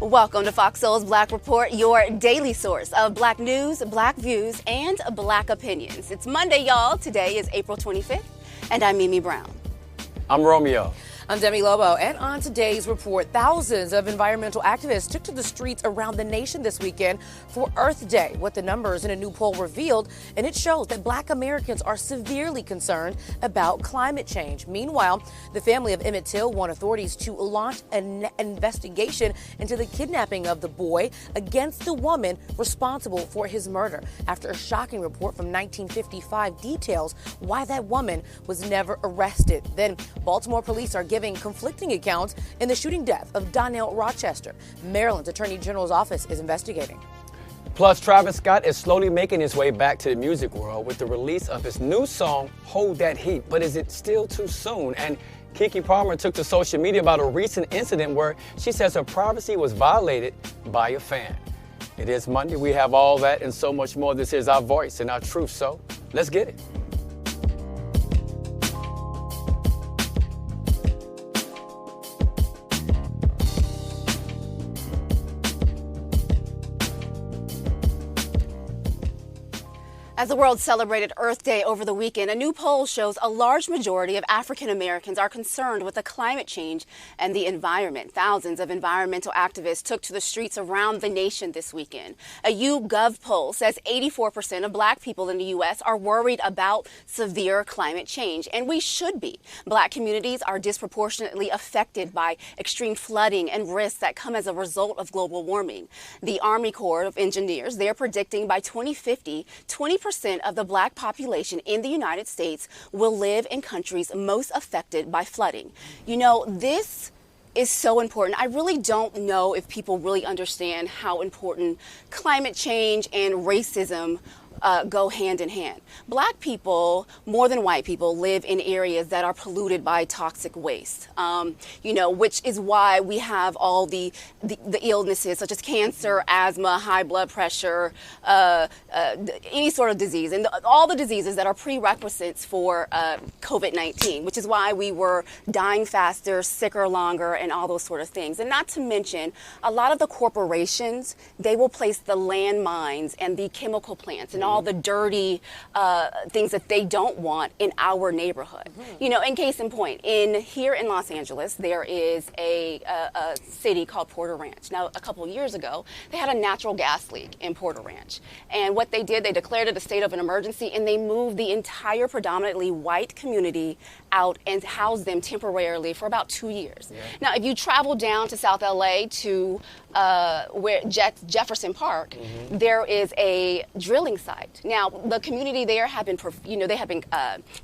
Welcome to Fox Soul's Black Report, your daily source of Black news, Black views, and Black opinions. It's Monday, y'all. Today is April 25th, and I'm Mimi Brown. I'm Romeo. I'm Demi Lobo, and on today's report, thousands of environmental activists took to the streets around the nation this weekend for Earth Day. What the numbers in a new poll revealed, and it shows that Black Americans are severely concerned about climate change. Meanwhile, the family of Emmett Till want authorities to launch an investigation into the kidnapping of the boy against the woman responsible for his murder, after a shocking report from 1955 details why that woman was never arrested. Then, Baltimore police are giving conflicting accounts in the shooting death of Donnell Rochester. Maryland's Attorney General's office is investigating. Plus, Travis Scott is slowly making his way back to the music world with the release of his new song, Hold That Heat. But is it still too soon? And Keke Palmer took to social media about a recent incident where she says her privacy was violated by a fan. It is Monday. We have all that and so much more. This is our voice and our truth. So let's get it. As the world celebrated Earth Day over the weekend, a new poll shows a large majority of African Americans are concerned with the climate change and the environment. Thousands of environmental activists took to the streets around the nation this weekend. A YouGov poll says 84% of Black people in the U.S. are worried about severe climate change, and we should be. Black communities are disproportionately affected by extreme flooding and risks that come as a result of global warming. The Army Corps of Engineers, they're predicting by 2050, 20% of the Black population in the United States will live in countries most affected by flooding. You know, this is so important. I really don't know if people really understand how important climate change and racism go hand in hand. Black people, more than white people, live in areas that are polluted by toxic waste, which is why we have all the illnesses such as cancer, asthma, high blood pressure, any sort of disease, and all the diseases that are prerequisites for COVID-19, which is why we were dying faster, sicker longer, and all those sort of things. And not to mention, a lot of the corporations, they will place the landmines and the chemical plants and all the dirty things that they don't want in our neighborhood. You know, in case in point, here in Los Angeles, there is a city called Porter Ranch. Now, a couple of years ago, they had a natural gas leak in Porter Ranch. And what they did, they declared it a state of an emergency, and they moved the entire predominantly white community out and housed them temporarily for about 2 years. Yeah. Now, if you travel down to South LA to where Jefferson Park, there is a drilling site. Now, the community there have been,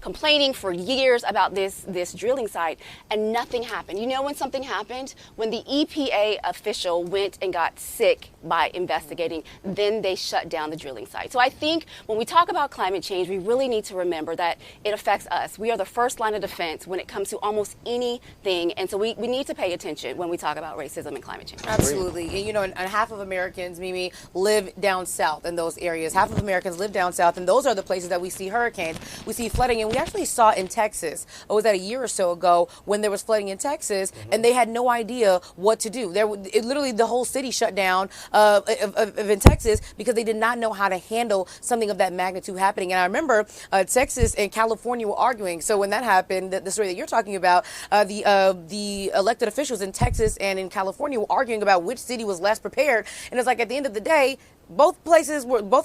complaining for years about this drilling site, and nothing happened. You know when something happened? When the EPA official went and got sick by investigating, then they shut down the drilling site. So I think when we talk about climate change, we really need to remember that it affects us. We are the first line of defense when it comes to almost anything, and so we need to pay attention when we talk about racism and climate change. Absolutely. And half of Americans, Mimi, live down south in those areas. Half of Americans live down south, and those are the places that we see hurricanes, we see flooding, and we actually saw in Texas, was that a year or so ago, when there was flooding in Texas, and they had no idea what to do. Literally the whole city shut down in Texas because they did not know how to handle something of that magnitude happening. And I remember Texas and California were arguing. So when that happened, the story that you're talking about, the elected officials in Texas and in California were arguing about which city was less prepared. And it's like, at the end of the day, both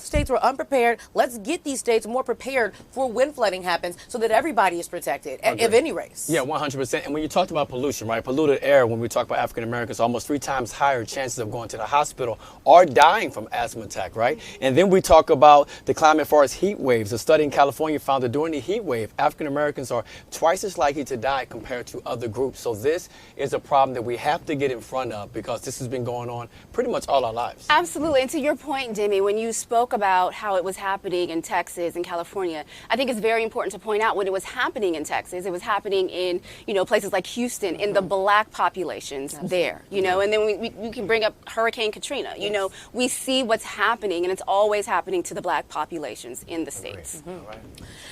states were unprepared. Let's get these states more prepared for when flooding happens so that everybody is protected of any race. Yeah, 100%. And when you talked about pollution, right? Polluted air, when we talk about African Americans, almost 3 times higher chances of going to the hospital or dying from asthma attack, right? And then we talk about the climate as far as heat waves. A study in California found that during the heat wave, African Americans are twice as likely to die compared to other groups. So this is a problem that we have to get in front of because this has been going on pretty much all our lives. Absolutely. And to your point, point, Demi, when you spoke about how it was happening in Texas and California, I think it's very important to point out when it was happening in Texas, it was happening in, places like Houston, in the black populations there, and then we can bring up Hurricane Katrina. We see what's happening, and it's always happening to the black populations in the states.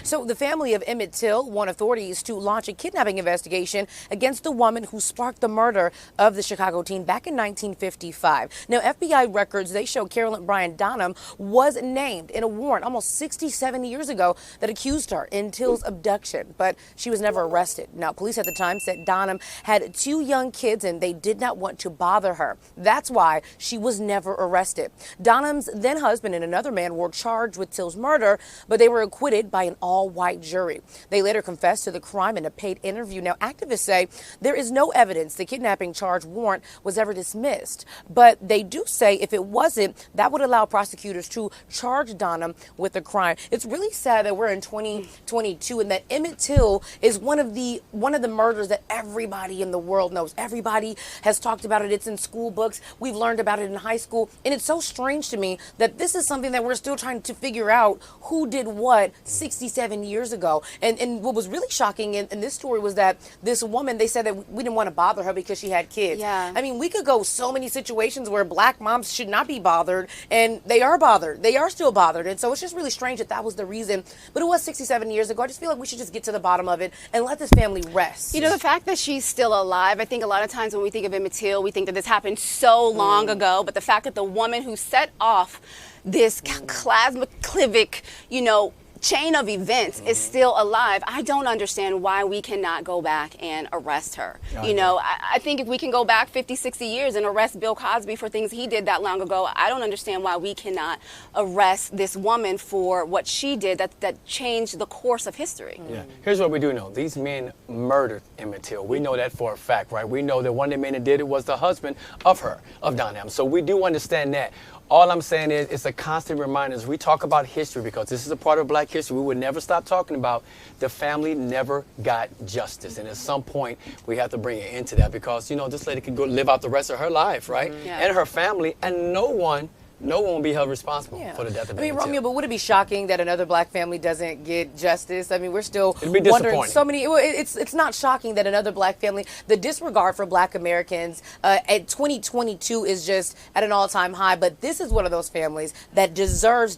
So the family of Emmett Till want authorities to launch a kidnapping investigation against the woman who sparked the murder of the Chicago teen back in 1955. Now, FBI records, they show Carolyn Bryan Donham was named in a warrant almost 67 years ago that accused her in Till's abduction, but she was never arrested. Now, police at the time said Donham had 2 young kids and they did not want to bother her. That's why she was never arrested. Donham's then husband and another man were charged with Till's murder, but they were acquitted by an all-white jury. They later confessed to the crime in a paid interview. Now, activists say there is no evidence the kidnapping charge warrant was ever dismissed, but they do say if it wasn't, that would allow prosecutors to charge Donham with the crime. It's really sad that we're in 2022 and that Emmett Till is one of the murders that everybody in the world knows. Everybody has talked about it. It's in school books. We've learned about it in high school, and it's so strange to me that this is something that we're still trying to figure out who did what 67 years ago. And what was really shocking in this story was that this woman, they said that we didn't want to bother her because she had kids. Yeah. I mean, we could go so many situations where black moms should not be bothered, and they are bothered. They are still bothered. And so it's just really strange that that was the reason. But it was 67 years ago. I just feel like we should just get to the bottom of it and let this family rest. The fact that she's still alive, I think a lot of times when we think of Emmett Till, we think that this happened so long ago. But the fact that the woman who set off this cataclysmic, chain of events is still alive, I don't understand why we cannot go back and arrest her. I think if we can go back 50, 60 years and arrest Bill Cosby for things he did that long ago, I don't understand why we cannot arrest this woman for what she did that changed the course of history. Yeah. Here's what we do know. These men murdered Emmett Till. We know that for a fact, right? We know that one of the men that did it was the husband of Donham. So we do understand that. All I'm saying is it's a constant reminder as we talk about history, because this is a part of black history we would never stop talking about. The family never got justice. And at some point, we have to bring an end to that because, this lady could go live out the rest of her life, right? Yeah. And her family, and no one will be held responsible for the death of Emmett Till. Romeo, but would it be shocking that another black family doesn't get justice? I mean, we're still It'd be wondering so many. It's not shocking that another black family, the disregard for black Americans at 2022 is just at an all-time high. But this is one of those families that deserves.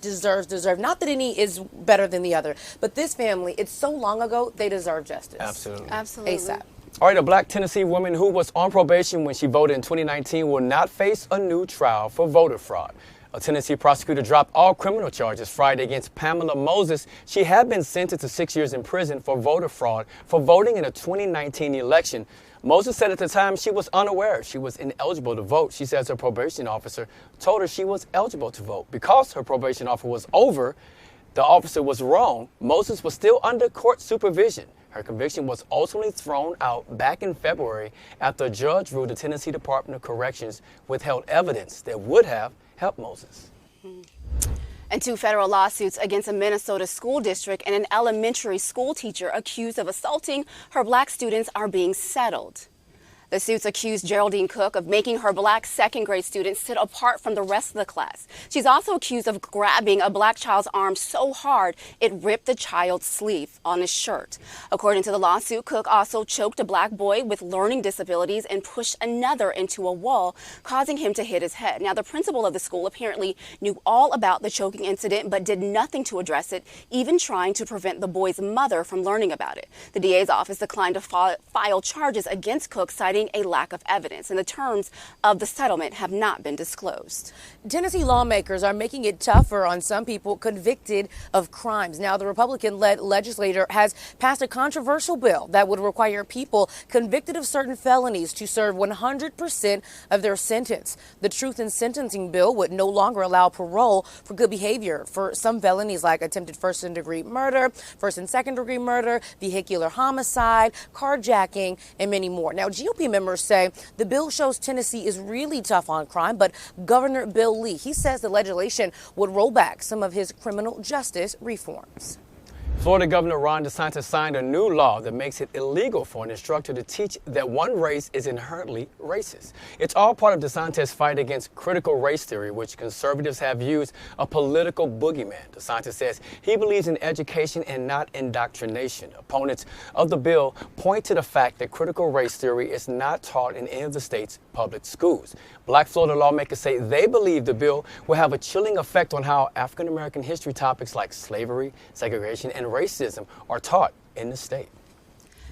Not that any is better than the other, but this family, it's so long ago, they deserve justice. Absolutely. ASAP. All right, a black Tennessee woman who was on probation when she voted in 2019 will not face a new trial for voter fraud. A Tennessee prosecutor dropped all criminal charges Friday against Pamela Moses. She had been sentenced to 6 years in prison for voter fraud for voting in a 2019 election. Moses said at the time she was unaware she was ineligible to vote. She says her probation officer told her she was eligible to vote. Because her probation offer was over, the officer was wrong. Moses was still under court supervision. Her conviction was ultimately thrown out back in February after a judge ruled the Tennessee Department of Corrections withheld evidence that would have helped Moses. And 2 federal lawsuits against a Minnesota school district and an elementary school teacher accused of assaulting her black students are being settled. The suits accuse Geraldine Cook of making her black second-grade students sit apart from the rest of the class. She's also accused of grabbing a black child's arm so hard it ripped the child's sleeve on his shirt. According to the lawsuit, Cook also choked a black boy with learning disabilities and pushed another into a wall, causing him to hit his head. Now, the principal of the school apparently knew all about the choking incident but did nothing to address it, even trying to prevent the boy's mother from learning about it. The DA's office declined to file charges against Cook, citing a lack of evidence, and the terms of the settlement have not been disclosed. Tennessee lawmakers are making it tougher on some people convicted of crimes. Now, the Republican-led legislature has passed a controversial bill that would require people convicted of certain felonies to serve 100% of their sentence. The Truth in Sentencing bill would no longer allow parole for good behavior for some felonies like attempted first and degree murder, first and second degree murder, vehicular homicide, carjacking, and many more. Now, GOP members say the bill shows Tennessee is really tough on crime, but Governor Bill Lee, he says the legislation would roll back some of his criminal justice reforms. Florida Governor Ron DeSantis signed a new law that makes it illegal for an instructor to teach that one race is inherently racist. It's all part of DeSantis' fight against critical race theory, which conservatives have used a political boogeyman. DeSantis says he believes in education and not indoctrination. Opponents of the bill point to the fact that critical race theory is not taught in any of the state's public schools. Black Florida lawmakers say they believe the bill will have a chilling effect on how African American history topics like slavery, segregation, and racism are taught in the state.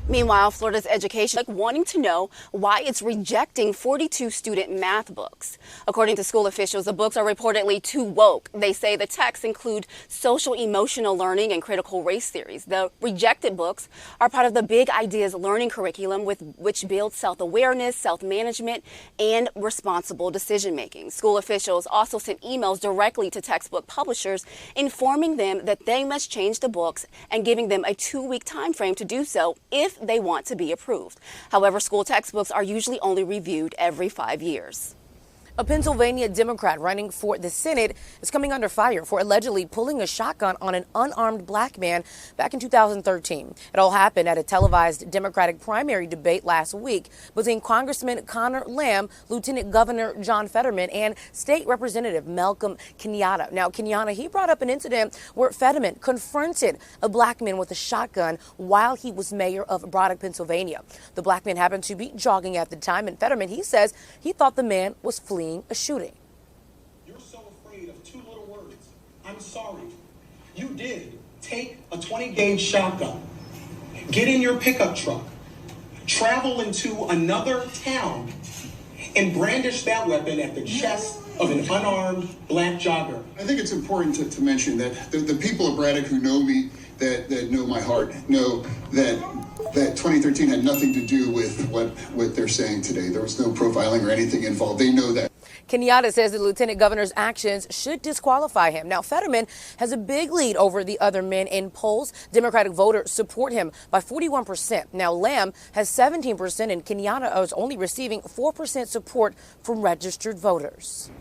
Meanwhile, Florida's education wanting to know why it's rejecting 42 student math books. According to school officials, the books are reportedly too woke. They say the texts include social emotional learning and critical race theories. The rejected books are part of the Big Ideas learning curriculum which builds self-awareness, self-management, and responsible decision-making. School officials also sent emails directly to textbook publishers informing them that they must change the books and giving them a 2-week time frame to do so if they want to be approved. However, school textbooks are usually only reviewed every 5 years. A Pennsylvania Democrat running for the Senate is coming under fire for allegedly pulling a shotgun on an unarmed black man back in 2013. It all happened at a televised Democratic primary debate last week between Congressman Connor Lamb, Lieutenant Governor John Fetterman, and State Representative Malcolm Kenyatta. Now, Kenyatta, he brought up an incident where Fetterman confronted a black man with a shotgun while he was mayor of Braddock, Pennsylvania. The black man happened to be jogging at the time, and Fetterman, he says he thought the man was fleeing a shooting. You're so afraid of 2 little words. I'm sorry. You did take a 20-gauge shotgun, get in your pickup truck, travel into another town, and brandish that weapon at the chest of an unarmed black jogger. I think it's important to mention that the people of Braddock who know me, that know my heart, know that 2013 had nothing to do with what they're saying today. There was no profiling or anything involved. They know that. Kenyatta says the lieutenant governor's actions should disqualify him. Now, Fetterman has a big lead over the other men in polls. Democratic voters support him by 41%. Now, Lamb has 17%, and Kenyatta is only receiving 4% support from registered voters.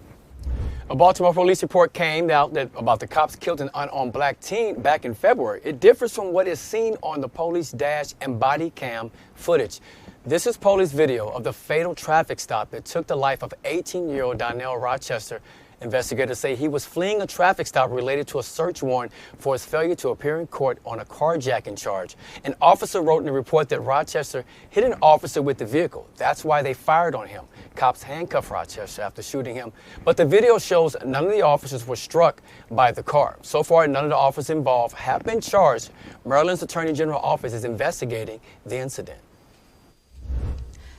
A Baltimore police report came out that about the cops killed an unarmed black teen back in February. It differs from what is seen on the police dash and body cam footage. This is police video of the fatal traffic stop that took the life of 18-year-old Donnell Rochester. Investigators say he was fleeing a traffic stop related to a search warrant for his failure to appear in court on a carjacking charge. An officer wrote in the report that Rochester hit an officer with the vehicle. That's why they fired on him. Cops handcuffed Rochester after shooting him, but the video shows none of the officers were struck by the car. So far, none of the officers involved have been charged. Maryland's Attorney General office is investigating the incident.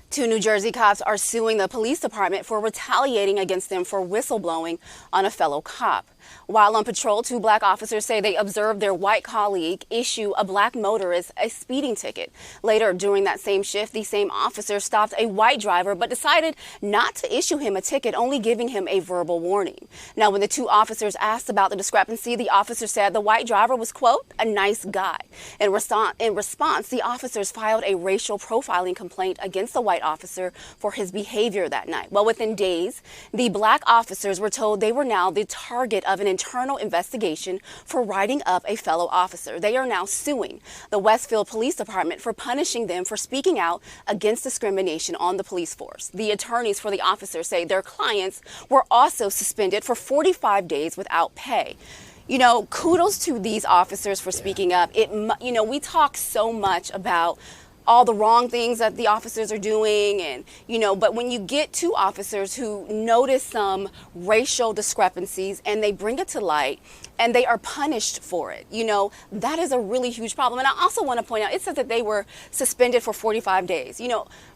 2 New Jersey cops are suing the police department for retaliating against them for whistleblowing on a fellow cop. While on patrol, 2 black officers say they observed their white colleague issue a black motorist a speeding ticket. Later, during that same shift, the same officer stopped a white driver but decided not to issue him a ticket, only giving him a verbal warning. Now, when the 2 officers asked about the discrepancy, the officer said the white driver was, quote, a nice guy. In response, the officers filed a racial profiling complaint against the white officer for his behavior that night. Well, within days, the black officers were told they were now the target of an internal investigation for writing up a fellow officer. They are now suing the Westfield Police Department for punishing them for speaking out against discrimination on the police force. The attorneys for the officers say their clients were also suspended for 45 days without pay. You know, kudos to these officers for speaking up. We talk so much about all the wrong things that the officers are doing, and but when you get 2 officers who notice some racial discrepancies and they bring it to light and they are punished for it, that is a really huge problem. And I also want to point out, it says that they were suspended for 45 days.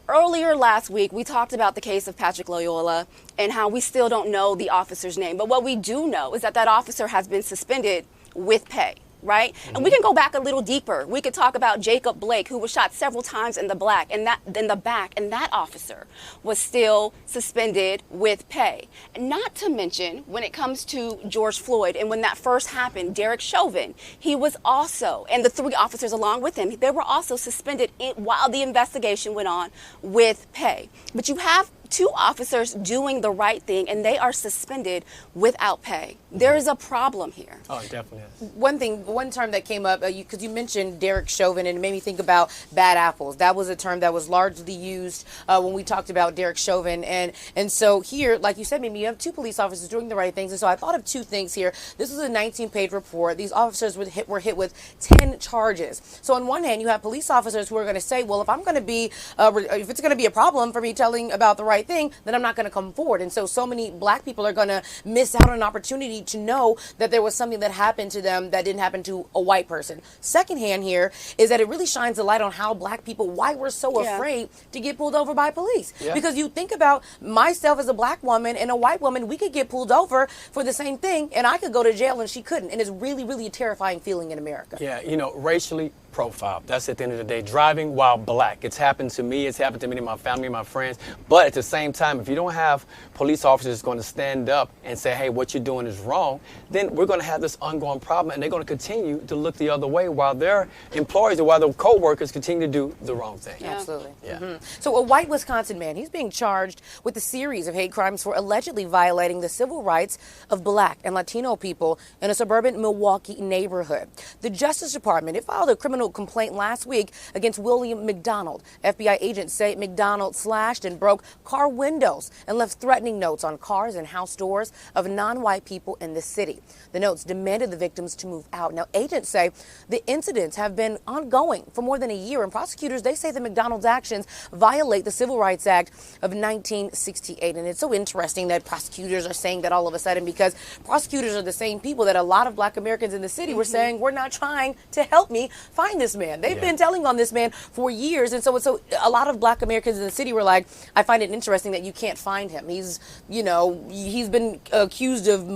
Earlier last week, we talked about the case of Patrick Loyola and how we still don't know the officer's name. But what we do know is that that officer has been suspended with pay. Right? Mm-hmm. And we can go back a little deeper. We could talk about Jacob Blake, who was shot several times in the back, and that officer was still suspended with pay. And not to mention, when it comes to George Floyd, and when that first happened, Derek Chauvin, he was also, and the 3 officers along with him, they were also suspended while the investigation went on with pay. But you have two officers doing the right thing, and they are suspended without pay. There is a problem here. Oh, it definitely is. One term that came up, because you mentioned Derek Chauvin, and it made me think about bad apples. That was a term that was largely used when we talked about Derek Chauvin. And so here, like you said, Mimi, you have two police officers doing the right things. And so I thought of two things here. This was a 19-page report. These officers were hit with 10 charges. So on one hand, you have police officers who are going to say, well, if I'm going to be, if it's going to be a problem for me telling about the right thing, then I'm not going to come forward. And so many black people are going to miss out on an opportunity to know that there was something that happened to them that didn't happen to a white person. Second hand here is that it really shines a light on how black people, why we're so afraid to get pulled over by police. Yeah. Because you think about myself as a black woman and a white woman, we could get pulled over for the same thing, and I could go to jail and she couldn't. And it's really, really a terrifying feeling in America. Yeah, racially profiled. That's at the end of the day. Driving while black. It's happened to me. It's happened to many of my family, my friends. But at the same time, if you don't have police officers going to stand up and say, hey, what you're doing is wrong, then we're going to have this ongoing problem, and they're going to continue to look the other way while their employees or while their co-workers continue to do the wrong thing. Yeah. Absolutely. Yeah. Mm-hmm. So a white Wisconsin man, he's being charged with a series of hate crimes for allegedly violating the civil rights of black and Latino people in a suburban Milwaukee neighborhood. The Justice Department, it filed a criminal complaint last week against William McDonald. FBI agents say McDonald slashed and broke car windows and left threatening notes on cars and house doors of non-white people in the city. The notes demanded the victims to move out. Now, agents say the incidents have been ongoing for more than a year, and prosecutors, they say that McDonald's actions violate the Civil Rights Act of 1968. And it's so interesting that prosecutors are saying that all of a sudden, because prosecutors are the same people that a lot of black Americans in the city were saying, we're not trying to help me find this man. They've been telling on this man for years. And so a lot of black Americans in the city were like, I find it interesting that you can't find him. He's been accused of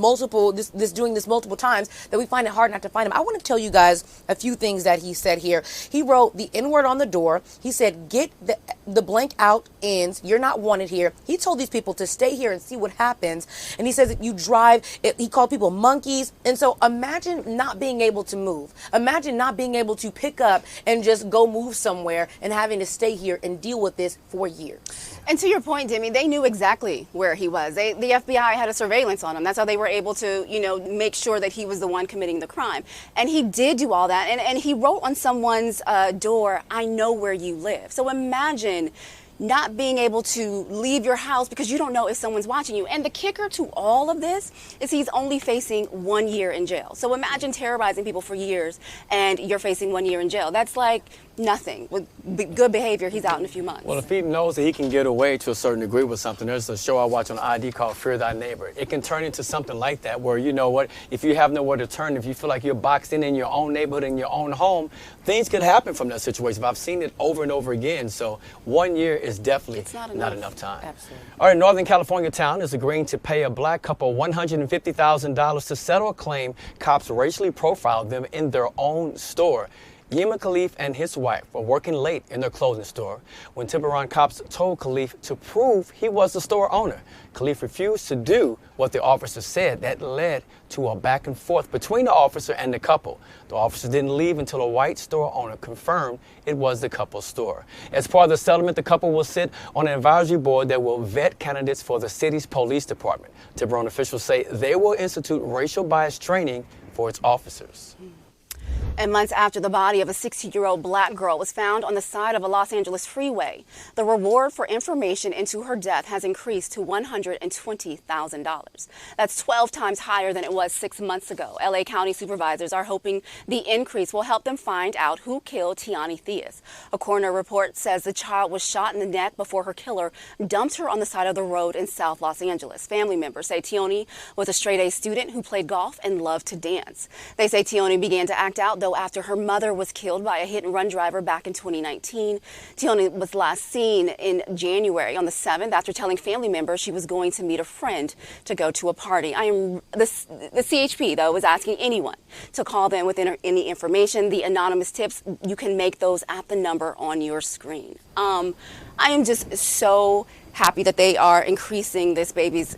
doing this multiple times, that we find it hard not to find him. I want to tell you guys a few things that he said here. He wrote the N-word on the door. He said, get the blank out ends. You're not wanted here. He told these people to stay here and see what happens. And he says that you drive, he called people monkeys. And so imagine not being able to move. Imagine not being able to pick up and just go move somewhere and having to stay here and deal with this for years. And to your point, Demi, they knew exactly where he was. The FBI had a surveillance on him. That's how they were able to, make sure that he was the one committing the crime. And he did do all that. And he wrote on someone's door, I know where you live. So imagine not being able to leave your house because you don't know if someone's watching you. And the kicker to all of this is he's only facing 1 year in jail. So imagine terrorizing people for years and you're facing 1 year in jail. That's like nothing. With good behavior, he's out in a few months. Well, if he knows that he can get away to a certain degree with something, there's a show I watch on ID called Fear Thy Neighbor. It can turn into something like that where, you know what, if you have nowhere to turn, if you feel like you're boxed in your own neighborhood, in your own home, things could happen from that situation. I've seen it over and over again. So 1 year is definitely not enough time. Absolutely. All right, Northern California town is agreeing to pay a black couple $150,000 to settle a claim cops racially profiled them in their own store. Yima Khalif and his wife were working late in their clothing store when Tiburon cops told Khalif to prove he was the store owner. Khalif refused to do what the officer said. That led to a back and forth between the officer and the couple. The officer didn't leave until a white store owner confirmed it was the couple's store. As part of the settlement, the couple will sit on an advisory board that will vet candidates for the city's police department. Tiburon officials say they will institute racial bias training for its officers. And months after the body of a 16-year-old black girl was found on the side of a Los Angeles freeway, the reward for information into her death has increased to $120,000. That's 12 times higher than it was 6 months ago. LA County supervisors are hoping the increase will help them find out who killed Tiani Theus. A coroner report says the child was shot in the neck before her killer dumped her on the side of the road in South Los Angeles. Family members say Tiani was a straight-A student who played golf and loved to dance. They say Tiani began to act out, though, after her mother was killed by a hit-and-run driver back in 2019. Tiani was last seen in January on the 7th after telling family members she was going to meet a friend to go to a party. The CHP, though, is asking anyone to call them with any information. The anonymous tips, you can make those at the number on your screen. I am just so happy that they are increasing this baby's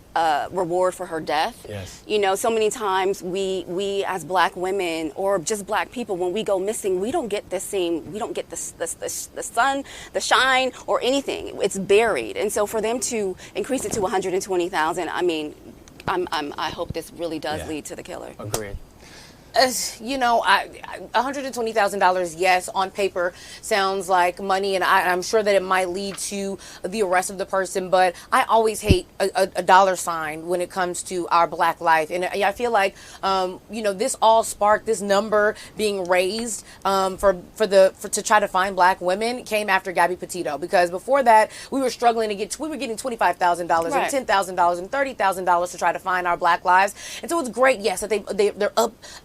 reward for her death. Yes. You know, so many times we as black women or just black people, when we go missing, we don't get the same, we don't get the sun, the shine, or anything. It's buried. And so for them to increase it to 120,000, I mean, I hope this really does lead to the killer. Agreed. You know, $120,000, yes, on paper sounds like money, and I'm sure that it might lead to the arrest of the person, but I always hate a dollar sign when it comes to our black life. And I feel like, you know, this all sparked, this number being raised to try to find black women came after Gabby Petito, because before that, we were struggling to we were getting $25,000 and $10,000 and $30,000 to try to find our black lives. And so it's great, yes, that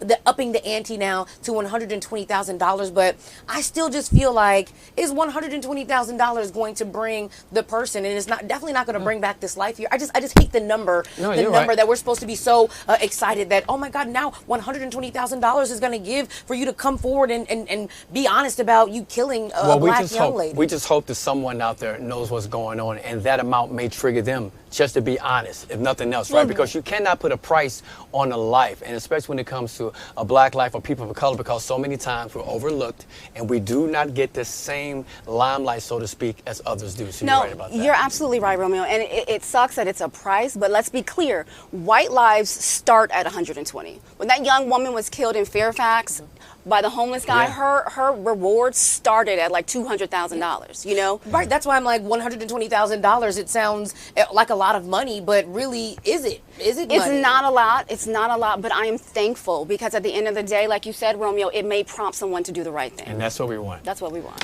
they're upping the ante now to $120,000, but I still just feel like, is $120,000 going to bring the person? And it's definitely not going to bring back this life here. I just hate the number, that we're supposed to be so excited that, oh my God, now $120,000 is going to give for you to come forward and be honest about you killing a black young lady. We just hope that someone out there knows what's going on, and that amount may trigger them just to be honest, if nothing else, right? Because you cannot put a price on a life, and especially when it comes to a black life or people of color, because so many times we're overlooked and we do not get the same limelight, so to speak, as others do. So no, you're right about that. You're absolutely right, Romeo. And it sucks that it's a price, but let's be clear. White lives start at 120. When that young woman was killed in Fairfax by the homeless guy, her reward started at like $200,000, you know? Right, that's why I'm like, $120,000, it sounds like a lot of money, but really, is it? Is it money? It's not a lot. It's not a lot, but I am thankful, because at the end of the day, like you said, Romeo, it may prompt someone to do the right thing. And that's what we want. That's what we want.